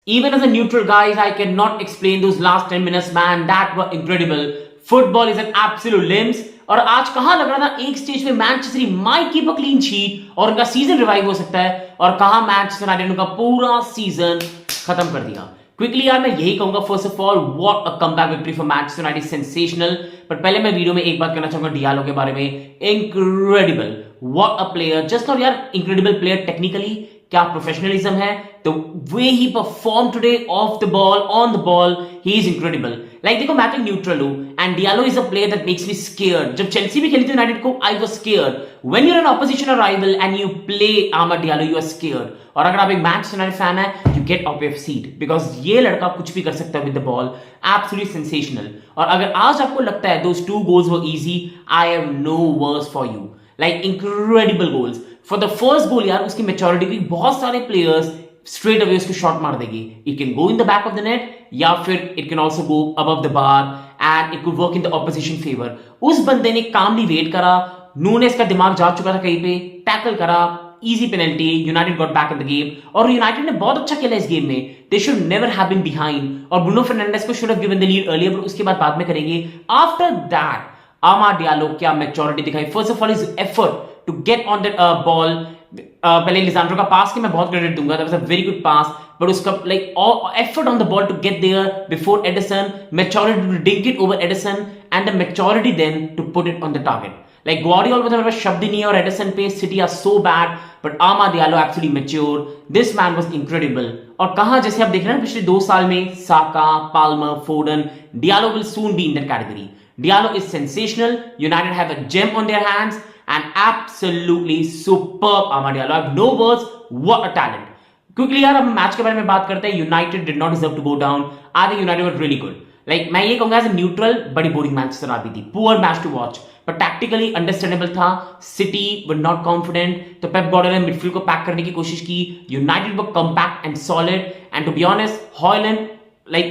Even as a neutral, guys, I cannot explain those last 10 minutes, man. That were incredible. Football is an absolute limbs. और आज कहां लग रहा था एक स्टेज पे Manchester might keep a clean sheet और उनका सीजन रिवाइव हो सकता है, और कहां मैनचेस्टर यूनाइटेड का पूरा सीजन खत्म कर दिया. क्विकली यार मैं यही कहूंगा, first of all what a comeback victory for Manchester United, sensational. पर पहले मैं वीडियो में एक बात करना चाहूंगा डियालो के बारे में. Incredible, what a player. Just not यार इंक्रेडिबल प्लेयर टेक्निकली, क्या प्रोफेशनलिज्म है, the way he perform today off the ball, on the ball, he is incredible. Like देखो मैं तो न्यूट्रल हूं and Diallo is a player that makes me scared. जब Chelsea भी खेली थी यूनाइटेड को, I was scared. When you are an opposition rival and you play Amad Diallo, you are scared. और अगर आप एक मैच यूनाइटेड फैन है, you get off your seat because ये लड़का कुछ भी कर सकता है with the ball. Absolutely sensational. और अगर आज आपको लगता है those two goals were easy, I have no words for you. Like incredible goals. For the first goal यार उसकी मैच्योरिटी की, बहुत सारे प्लेयर्स स्ट्रेट अवे उसको शॉट मार देगी. It can go in the back of the net या फिर it can also go above the bar and it could work in the opposition favour. उस बंदे ने कामली वेट करा. नूनेस का दिमाग जा चुका था कहीं पे, टैकल करा, easy penalty, United got back in the game. और यूनाइटेड ने बहुत अच्छा खेला इस गेम में. They should never have been behind. और ब्रूनो फर्नांडिस को should have given the lead earlier, पर उसके बाद में करेंगे. आफ्टर दैट आमार डियालो क्या मैच्योरिटी दिखाई. First of all his effort to get on the ball. पहले लिसांड्रो का पास की मैं बहुत क्रेडिट दूंगा, that was a very good pass, but उसका like effort on the ball to get there before Ederson, maturity to dink it over Ederson and the maturity then to put it on the target. Like Guardiola मतलब मेरे पास शब्द ही नहीं है. और Ederson पे City are so bad, but Amad Diallo actually mature. This man was incredible. और कहां जैसे आप देख रहे हैं पिछले 2 साल में Saka, Palmer, Foden, Diallo will soon be in that category. Diallo is sensational. United have a gem on their hands and absolutely superb Amad Diallo. I have no words. What a talent. Quickly यार अब match के बारे में बात करते हैं. United did not deserve to go down. I think United were really good. Like मैं ये कहूंगा एज ए न्यूट्रल, बड़ी बोरिंग मैच नजर आती थी. पुअर मैच टू वॉच, पर टैक्टिकली अंडरस्टैंडेबल था. सिटी वर नॉट कॉन्फिडेंट, तो पेप गार्डियोला ने मिडफील्ड को पैक करने की कोशिश की. United were compact and solid. And to be honest, Hojlund like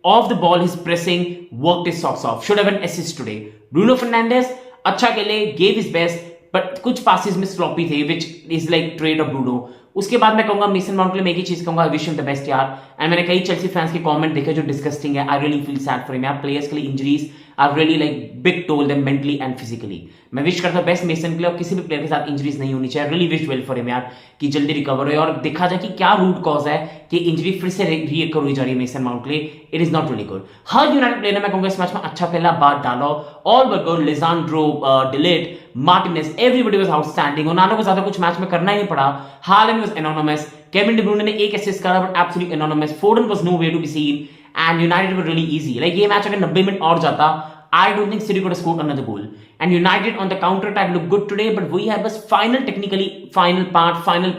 off the ball, his pressing worked his socks off. Should have an assist today. Bruno Fernandes अच्छा खेले, gave his best, but कुछ passes में sloppy थे, which is like trait of Bruno. उसके बाद मैं कहूंगा mason mount के लिए मैं एक ही चीज कहूंगा, I wish him the best यार. एंड मैंने कई चेल्सी फैंस के कमेंट देखे जो डिस्गस्टिंग है. I really feel sad for him यार. प्लेयर्स के लिए injuries are really like big toll them mentally and physically. मैं विश करता हूं बेस्ट मेसन के लिए, और किसी भी प्लेयर के साथ इंजरीज नहीं होनी चाहिए. Really wish well for him यार कि जल्दी रिकवर हो और देखा जाए कि क्या रूट कॉज है कि इंजरी फिर से रीअकर हुई जा रही है मेसन माउंट के लिए. It is not really good. Her United player ने मैं कहूंगा इस मैच में अच्छा खेला. बात Dalot all were good. Lisandro, de Ligt, Martinez, everybody was outstanding. Onana को ज्यादा कुछ मैच में करना ही नहीं पड़ा. Haaland was anonymous. Kevin De Bruyne ने एक असिस्ट करा, but absolutely anonymous. Foden was nowhere to be seen and United were really easy. Like ये मैच अगर 90 मिनट और जाता, I don't think City could have scored another goal. And United on the counter attack looked good today, but वही है बस final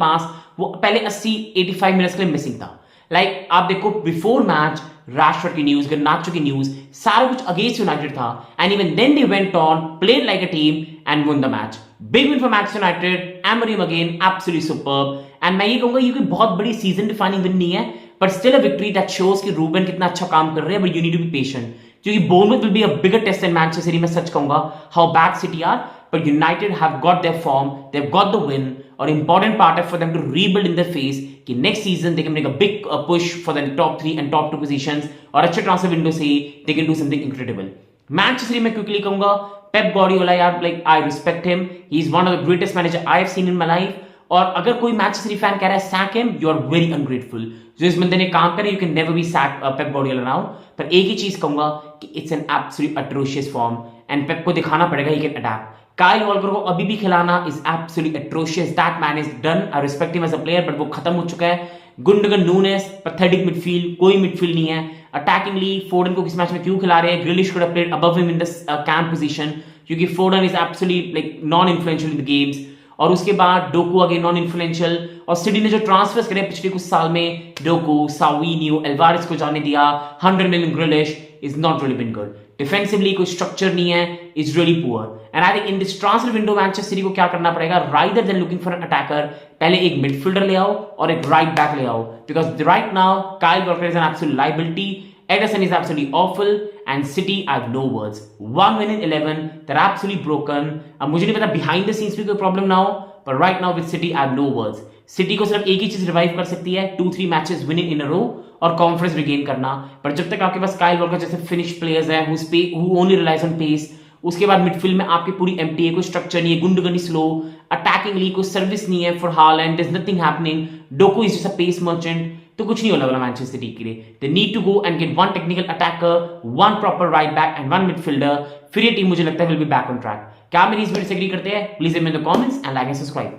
pass वो पहले 80-85 minutes के लिए मिसिंग था. लाइक आप देखो बिफोर मैच रैशफोर्ड की न्यूज, गर्नाचो की न्यूज, सारा कुछ अगेंस्ट यूनाइटेड था. And even then they went on, played like a team and won the match. Big win for Manchester United. Amorim again absolutely superb. And मैं ये कहूंगा ये कोई बहुत बड़ी सीजन डिफाइनिंग विन नहीं है, but still a victory that shows कि रूबेन कितना अच्छा काम कर रहे हैं. But you need to be patient. क्योंकि बोर्नमouth will be a bigger test than Manchester City. मैं सच कहूंगा how bad City are, but United have got their form, they've got the win. और important part है for them to rebuild in their phase कि next season they can make a big push for the top 3 and top 2 positions. और अच्छे transfer window से they can do something incredible. Manchester City मैं quickly कहूंगा Pep Guardiola यार, like I respect him. He is one of the greatest manager I have seen in my life. और अगर कोई Manchester city fan कह रहा है sack him, you are very ungrateful. जो इस बंदे ने काम करे, you can never be sack Pep Guardiola now. पर एक ही चीज कहूंगा कि it's an absolute atrocious form and Pep को दिखाना पड़ेगा he can adapt. Kyle Walker को अभी भी खिलाना is absolute atrocious. That man is done. I respect him as a player, but वो खत्म हो चुका है. गुंडगन, नूनेस, पैथेटिक मिडफील्ड, कोई मिडफील्ड नहीं है. अटैकिंगली फोर्डन को किस मैच में क्यों खिला रहे हैं? Grealish could have played above him in the कैंप पोजीशन, क्योंकि Foden is absolute like non influential in the games. और उसके बाद डोकू अगेन नॉन इन्फ्लुएंशियल. और सिटी ने जो ट्रांसफर्स करे पिछले कुछ साल में, डोकू, साविनियो, एल्वारेज को जाने दिया, 100 million Grealish, is not really been good. Defensively कोई स्ट्रक्चर नहीं है, इज रियली पुअर. And I think in this transfer window Manchester City को क्या करना पड़ेगा, rather than looking for an attacker, पहले एक मिडफील्डर ले आओ और एक राइट बैक ले आओ. Because right now Kyle walker is an absolute liability. Ederson is absolutely awful and City I have no words. 1 win in 11, they're absolutely broken. अब मुझे नहीं पता behind the scenes भी कोई problem ना हो, but right now with City I have no words. City को सिर्फ एक ही चीज रिवाइव कर सकती है, 2-3 matches winning in a row और कॉन्फिडेंस रिगेन करना। पर जब तक आपके पास काइल वॉकर जैसे फिनिश प्लेयर्स हैं who only relies on pace, उसके बाद मिडफील्ड में आपकी पूरी एम्प्टी है, कोई स्ट्रक्चर नहीं है, गुंडगनी स्लो, अटैकिंगली कोई सर्विस नहीं है for Haaland, there is nothing happening, Doku is just a pace merchant, तो कुछ नहीं होने वाला मैनचेस्टर सिटी के लिए। They need to go and get one technical attacker, one proper right back and one midfielder, फिर ये टीम मुझे लगता है will be back on track. क्या मेरी इस वीडियो से एग्री करते हैं? Please let me know in the comments and like and subscribe.